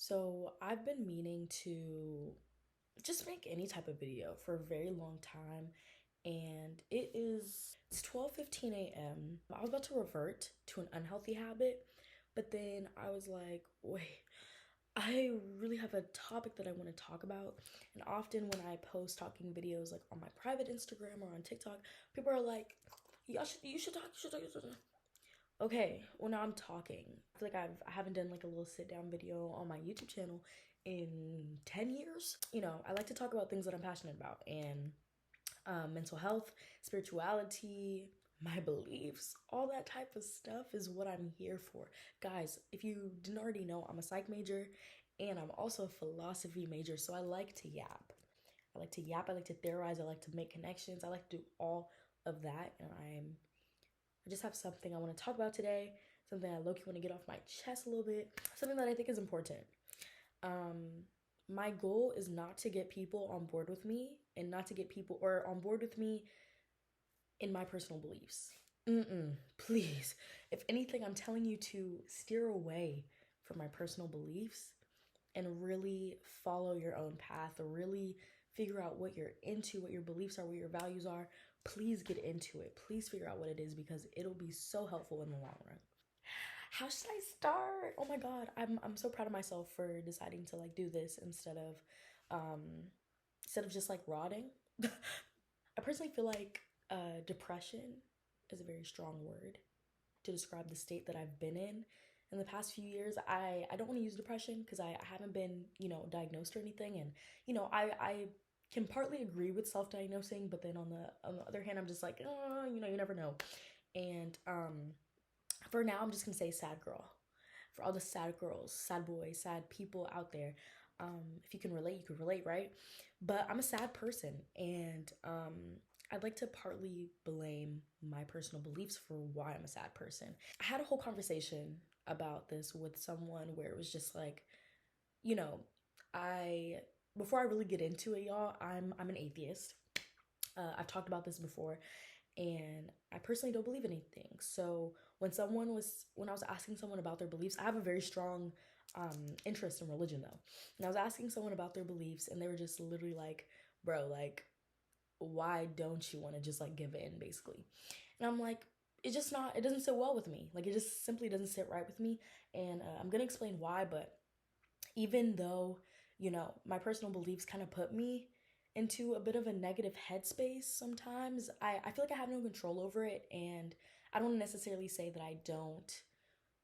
So I've been meaning to just make any type of video for a very long time, and it's 12:15 a.m. I was about to revert to an unhealthy habit, but then I was like, wait, I really have a topic that I want to talk about. And often when I post talking videos like on my private Instagram or on TikTok, people are like, you should talk, you should talk, you should talk. Okay, well now I'm talking. I feel like I haven't done like a little sit down video on my YouTube channel in 10 years. I like to talk about things that I'm passionate about, and mental health, spirituality, my beliefs, all that type of stuff is what I'm here for. Guys, if you didn't already know, I'm a psych major and I'm also a philosophy major, so I like to yap. I like to theorize, I like to make connections, I like to do all of that, and I just have something I want to talk about today, something I low-key want to get off my chest a little bit, something that I think is important. My goal is not to get people on board with me and not to get people or on board with me in my personal beliefs. Please. If anything, I'm telling you to steer away from my personal beliefs and really follow your own path, or really figure out what you're into, what your beliefs are, what your values are. Please get into it. Please figure out what it is, because it'll be so helpful in the long run. How should I start? Oh my god, I'm so proud of myself for deciding to like do this um instead of just like rotting. I personally feel like depression is a very strong word to describe the state that I've been in the past few years. I don't want to use depression because I haven't been, diagnosed or anything. And, I can partly agree with self-diagnosing, but then on the other hand, I'm just like, oh, you never know. And for now, I'm just gonna say sad girl. For all the sad girls, sad boys, sad people out there. If you can relate, you can relate, right? But I'm a sad person, and I'd like to partly blame my personal beliefs for why I'm a sad person. I had a whole conversation about this with someone where it was just like, you know, I before I really get into it, y'all, I'm an atheist. I've talked about this before, and I personally don't believe in anything. So when I was asking someone about their beliefs, I have a very strong interest in religion though. And I was asking someone about their beliefs, and they were just literally like, bro, like, why don't you want to just like give in, basically? And I'm like, it doesn't sit well with me. Like, it just simply doesn't sit right with me. And I'm going to explain why, but even though, my personal beliefs kind of put me into a bit of a negative headspace sometimes, I feel like I have no control over it. And I don't necessarily say that I don't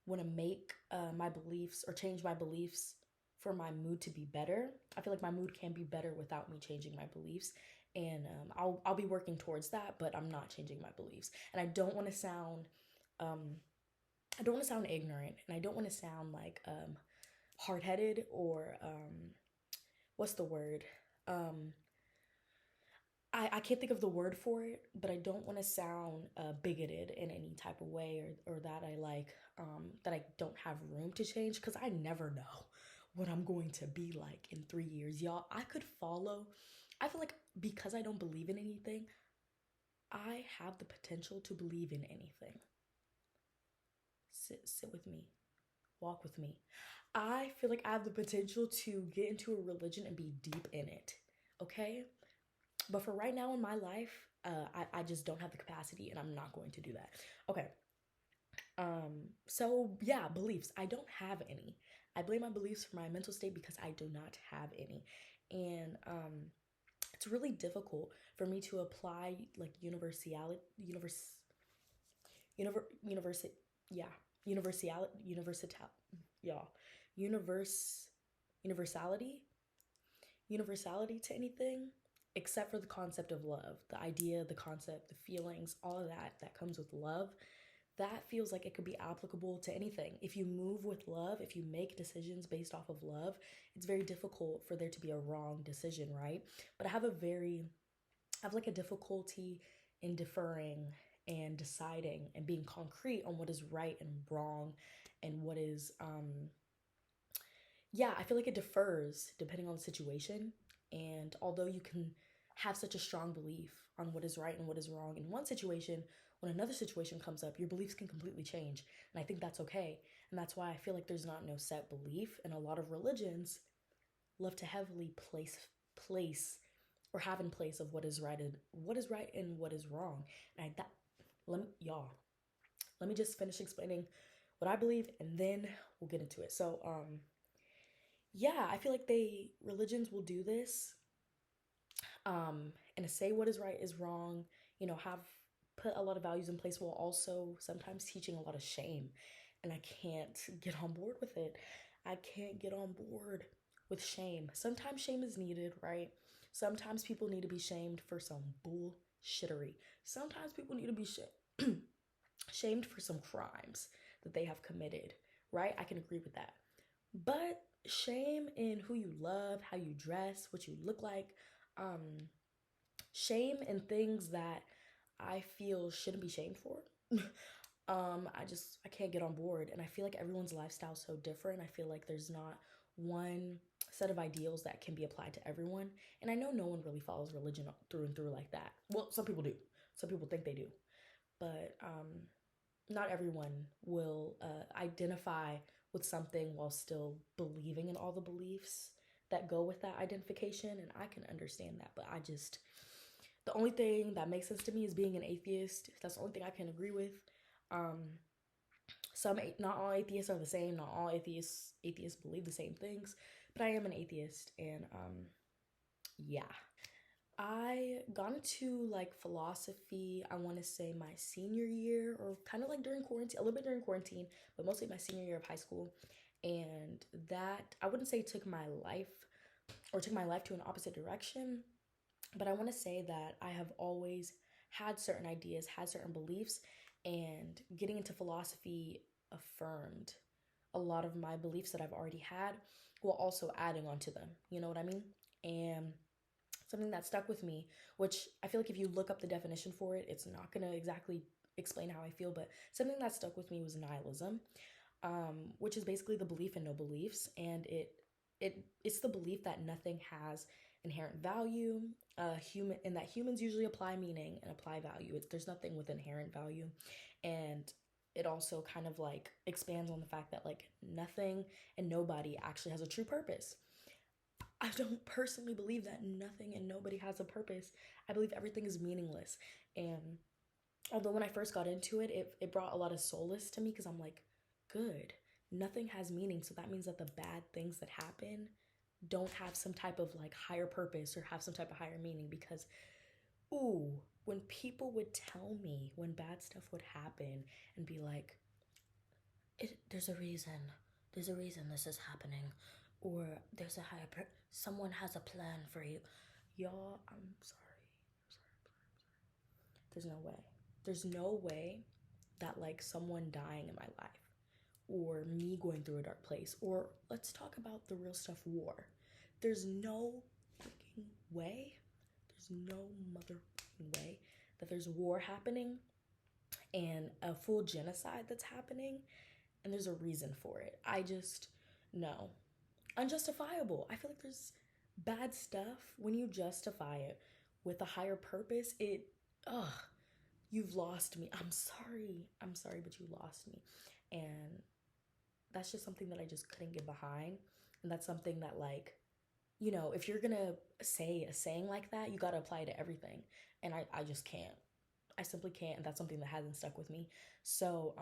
want to make my beliefs or change my beliefs for my mood to be better. I feel like my mood can be better without me changing my beliefs, and I'll be working towards that. But I'm not changing my beliefs, and um, I don't want to sound ignorant, and I don't want to sound like hard headed, or what's the word? Um, I can't think of the word for it, but I don't want to sound bigoted in any type of way, or that that I don't have room to change, because I never know what I'm going to be like in 3 years. Y'all, I feel like because I don't believe in anything, I have the potential to believe in anything. Sit with me, walk with me. I feel like I have the potential to get into a religion and be deep in it, okay? But for right now in my life, I just don't have the capacity, and I'm not going to do that. Okay. So yeah, beliefs. I don't have any. I blame my beliefs for my mental state because I do not have any. And it's really difficult for me to apply like universe, yeah, y'all, universe, universality, universality to anything except for the concept of love, the idea, the concept, the feelings, all of that comes with love. That feels like it could be applicable to anything. If you move with love, if you make decisions based off of love, it's very difficult for there to be a wrong decision, right? But I have like a difficulty in deferring and deciding and being concrete on what is right and wrong, and what is yeah, I feel like it differs depending on the situation. And although you can have such a strong belief on what is right and what is wrong in one situation, when another situation comes up, your beliefs can completely change. And I think that's okay. And that's why I feel like there's not no set belief. And a lot of religions love to heavily place or have in place of what is right and what is wrong. And let me just finish explaining what I believe and then we'll get into it. So yeah, I feel like religions will do this and to say what is right is wrong, have put a lot of values in place while also sometimes teaching a lot of shame. And I can't get on board with it. I can't get on board with shame. Sometimes shame is needed, right? Sometimes people need to be shamed for some bullshittery. Sometimes people need to be shamed for some crimes that they have committed, right? I can agree with that. But shame in who you love, how you dress, what you look like, shame in things that I feel shouldn't be shamed for. I can't get on board, and I feel like everyone's lifestyle is so different. I feel like there's not one set of ideals that can be applied to everyone, and I know no one really follows religion through and through like that. Well, some people do. Some people think they do, but not everyone will identify with something while still believing in all the beliefs that go with that identification, and I can understand that, but the only thing that makes sense to me is being an atheist. That's the only thing I can agree with. Not all atheists are the same. Not all atheists believe the same things, but I am an atheist, and yeah. I got into like philosophy, I want to say my senior year, or kind of like during quarantine, a little bit during quarantine, but mostly my senior year of high school. And that, I wouldn't say took my life to an opposite direction, but I want to say that I have always had certain ideas, had certain beliefs, and getting into philosophy affirmed a lot of my beliefs that I've already had while also adding on to them. You know what I mean? And something that stuck with me, which I feel like if you look up the definition for it, it's not going to exactly explain how I feel, but something that stuck with me was nihilism, which is basically the belief in no beliefs. And it's the belief that nothing has inherent value, and that humans usually apply meaning and apply value. There's nothing with inherent value. And it also kind of like expands on the fact that like nothing and nobody actually has a true purpose. I don't personally believe that nothing and nobody has a purpose. I believe everything is meaningless. And although when I first got into it, it brought a lot of solace to me because I'm like, good, nothing has meaning. So that means that the bad things that happen don't have some type of like higher purpose or have some type of higher meaning. Because, ooh, when people would tell me when bad stuff would happen and be like, there's a reason. There's a reason this is happening. Or there's a someone has a plan for you. Y'all, I'm sorry. There's no way. There's no way that like someone dying in my life or me going through a dark place, or let's talk about the real stuff, war. There's no freaking way. There's no motherfucking way that there's war happening and a full genocide that's happening and there's a reason for it. No. Unjustifiable. I feel like there's bad stuff when you justify it with a higher purpose. You've lost me. I'm sorry, but you lost me. And that's just something that I just couldn't get behind. And that's something that like, if you're gonna say a saying like that, you gotta apply it to everything. And I just can't. I simply can't, and that's something that hasn't stuck with me. So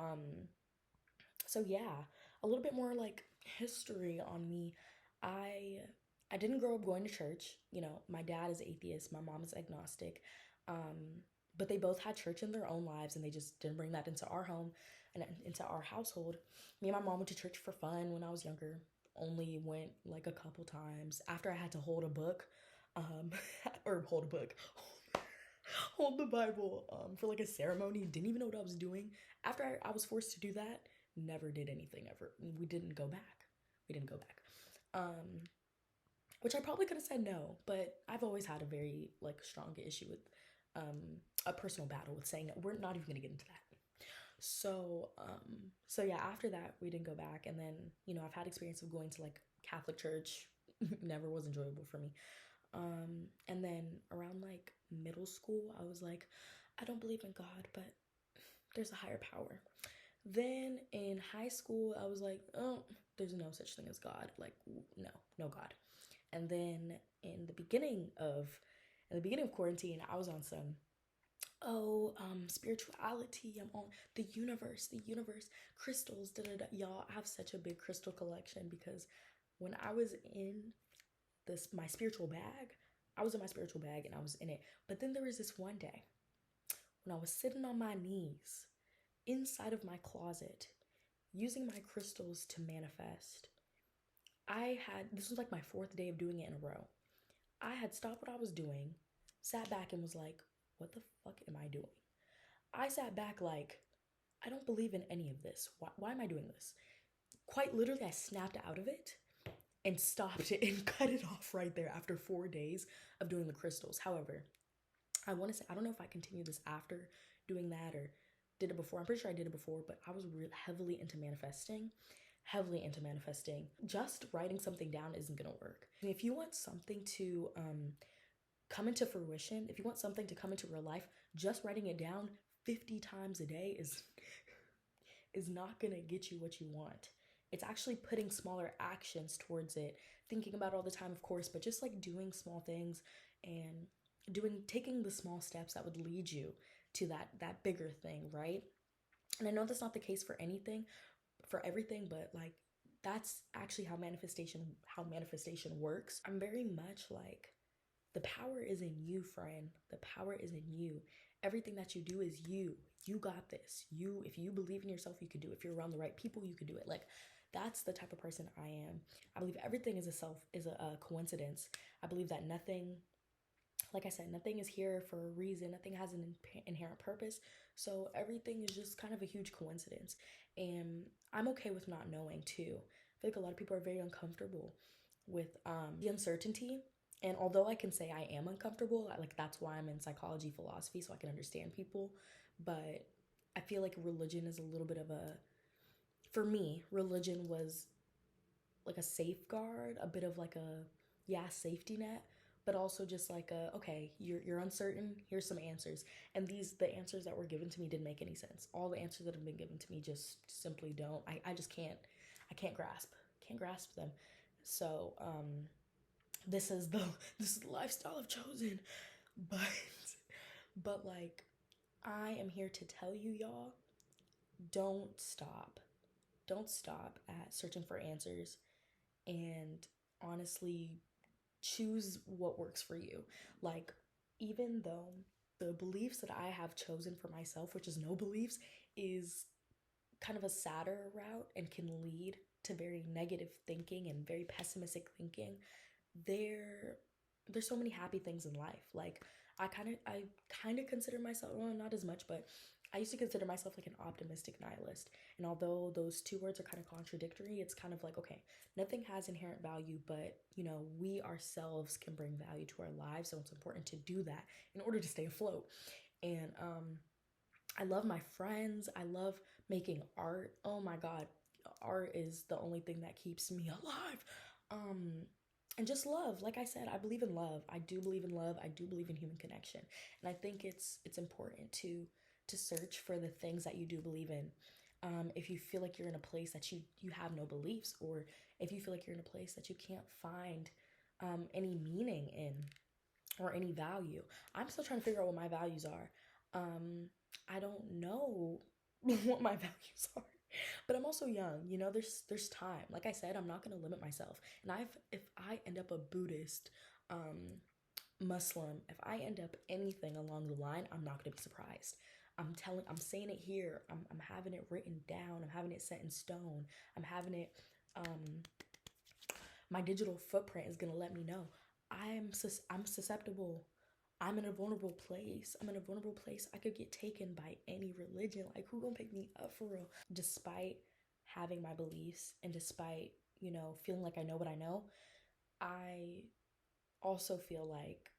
yeah, a little bit more like history on me. I didn't grow up going to church. My dad is atheist, my mom is agnostic. But they both had church in their own lives and they just didn't bring that into our home and into our household. Me and my mom went to church for fun when I was younger. Only went like a couple times after I had to hold a book, or hold a book, hold the Bible for like a ceremony. Didn't even know what I was doing. After I was forced to do that, never did anything ever. We didn't go back. Which I probably could have said no, but I've always had a very like strong issue with a personal battle with saying no. We're not even gonna get into that. So yeah, after that we didn't go back, and then I've had experience of going to like Catholic church. Never was enjoyable for me. And then around like middle school, I was like, I don't believe in God, but there's a higher power. Then in high school, I was like, oh, there's no such thing as God. Like, no, no God. And then in the beginning of quarantine, I was on some, spirituality. I'm on the universe, crystals, da da da. Y'all, I have such a big crystal collection because when I was in my spiritual bag, I was in my spiritual bag and I was in it. But then there was this one day when I was sitting on my knees inside of my closet using my crystals to manifest. This was like my fourth day of doing it in a row. I had stopped what I was doing, sat back and was like, what the fuck am I doing? I sat back like, I don't believe in any of this. Why am I doing this? Quite literally, I snapped out of it and stopped it and cut it off right there after 4 days of doing the crystals. However, I want to say, I don't know if I continued this after doing that or did it before. I'm pretty sure I did it before, but I was really heavily into manifesting. Heavily into manifesting. Just writing something down isn't gonna work. If you want something to come into fruition, if you want something to come into real life, just writing it down 50 times a day is not gonna get you what you want. It's actually putting smaller actions towards it, thinking about it all the time, of course, but just like doing small things and taking the small steps that would lead you to that bigger thing, right? And I know that's not the case for everything, but like that's actually how manifestation works. I'm very much like, the power is in you, friend. The power is in you. Everything that you do is you. You got this. If you believe in yourself, you can do it. If you're around the right people, you can do it. Like, that's the type of person I am. I believe everything is a coincidence. I believe that nothing, like I said, nothing is here for a reason. Nothing has an inherent purpose. So everything is just kind of a huge coincidence. And I'm okay with not knowing too. I feel like a lot of people are very uncomfortable with the uncertainty. And although I can say I am uncomfortable, like that's why I'm in psychology philosophy, so I can understand people. But I feel like religion is a little bit of for me, religion was like a safeguard, a bit of like safety net, but also just like okay, you're uncertain, here's some answers. And the answers that were given to me didn't make any sense. All the answers that have been given to me just simply don't. I just can't grasp them. So this is the lifestyle I've chosen. But like, I am here to tell you, y'all, don't stop. Don't stop at searching for answers, and honestly choose what works for you. Like, even though the beliefs that I have chosen for myself, which is no beliefs, is kind of a sadder route and can lead to very negative thinking and very pessimistic thinking, there's so many happy things in life. Like, I kind of consider myself, well, not as much, but I used to consider myself like an optimistic nihilist. And although those two words are kind of contradictory, it's kind of like, okay, nothing has inherent value, but we ourselves can bring value to our lives. So it's important to do that in order to stay afloat. And I love my friends. I love making art. Oh my God, art is the only thing that keeps me alive. And just love. Like I said, I believe in love. I do believe in love. I do believe in human connection. And I think it's important to search for the things that you do believe in. If you feel like you're in a place that you have no beliefs, or if you feel like you're in a place that you can't find any meaning in or any value. I'm still trying to figure out what my values are. I don't know what my values are. But I'm also young, there's time. Like I said, I'm not gonna limit myself. And if I end up a Buddhist, Muslim, if I end up anything along the line, I'm not gonna be surprised. I'm saying it here. I'm having it written down. I'm having it set in stone. I'm having it, my digital footprint is gonna let me know. I'm susceptible. I'm in a vulnerable place. I could get taken by any religion. Like, who gonna pick me up for real? Despite having my beliefs and despite, feeling like I know what I know, I also feel like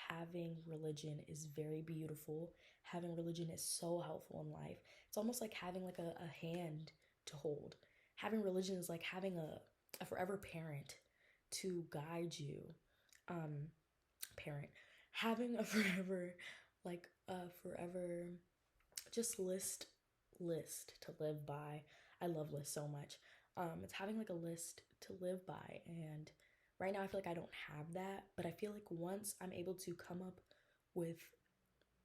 having religion is very beautiful. Having religion is so helpful in life. It's almost like having like a hand to hold. Having religion is like having a forever parent to guide you. Parent. Having a forever just list to live by. I love lists so much. It's having like a list to live by, and right now I feel like I don't have that, but I feel like once I'm able to come up with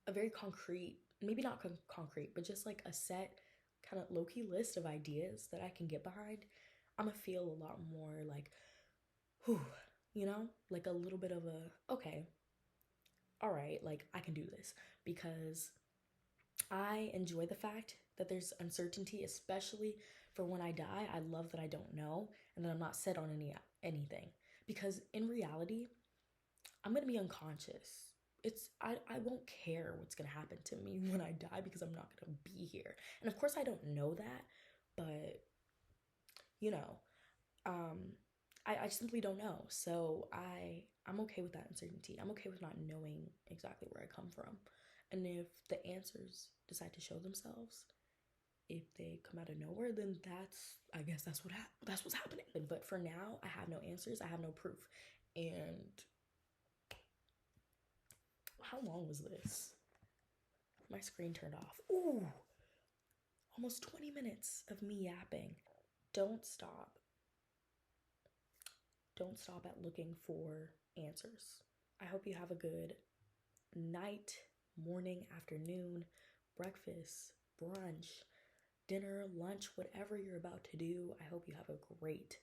a very concrete, maybe not concrete, but just like a set kind of low-key list of ideas that I can get behind, I'm gonna feel a lot more like, whew, like a little bit of a, okay, all right, like I can do this, because I enjoy the fact that there's uncertainty, especially for when I die. I love that I don't know and that I'm not set on anything, because in reality, I'm gonna be unconscious. I won't care what's gonna happen to me when I die because I'm not gonna be here. And of course I don't know that, but you know, um I simply don't know. So I'm okay with that uncertainty. I'm okay with not knowing exactly where I come from. And if the answers decide to show themselves, if they come out of nowhere, then I guess that's what's happening. But for now, I have no answers. I have no proof. And how long was this? My screen turned off. Ooh, almost 20 minutes of me yapping. Don't stop. Don't stop at looking for answers. I hope you have a good night, morning, afternoon, breakfast, brunch, dinner, lunch, whatever you're about to do. I hope you have a great,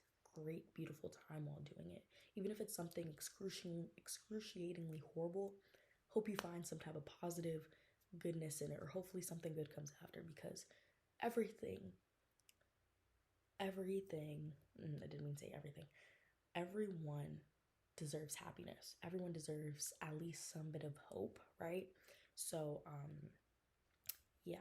beautiful time while doing it. Even if it's something excruciatingly horrible, hope you find some type of positive goodness in it, or hopefully something good comes after, because everything, I didn't mean to say everything, everyone deserves happiness. Everyone deserves at least some bit of hope, right? So, yeah,